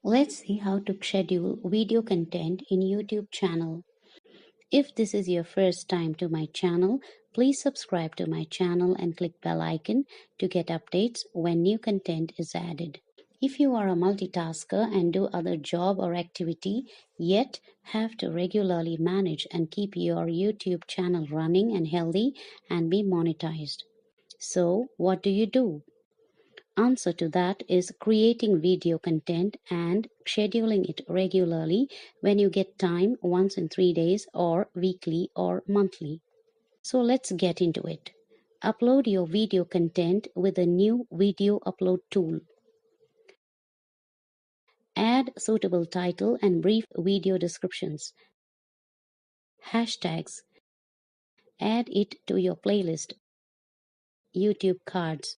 Let's see how to schedule video content in YouTube channel. If this is your first time to my channel, please subscribe to my channel and click bell icon to get updates when new content is added. If you are a multitasker and do other job or activity, yet have to regularly manage and keep your YouTube channel running and healthy and be monetized. So what do you do? Answer to that is creating video content and scheduling it regularly when you get time once in 3 days or weekly or monthly. So let's get into it. Upload your video content with a new video upload tool. Add suitable title and brief video descriptions. Hashtags. Add it to your playlist. YouTube cards.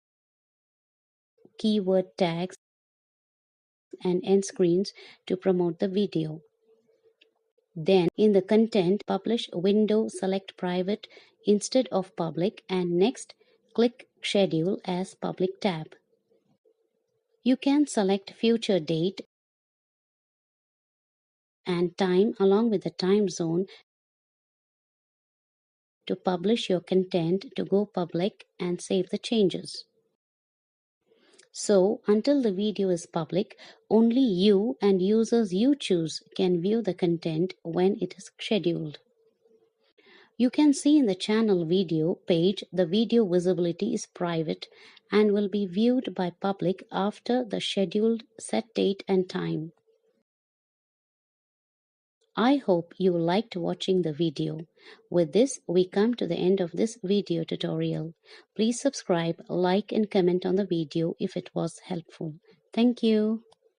Keyword tags and end screens to promote the video. Then in the content publish window select private instead of public and next click schedule as public tab. You can select future date and time along with the time zone to publish your content to go public and save the changes. So until the video is public, only you and users you choose can view the content when it is scheduled. You can see in the channel video page the video visibility is private and will be viewed by public after the scheduled set date and time. I hope you liked watching the video. With this, we come to the end of this video tutorial. Please subscribe, like and comment on the video if it was helpful. Thank you.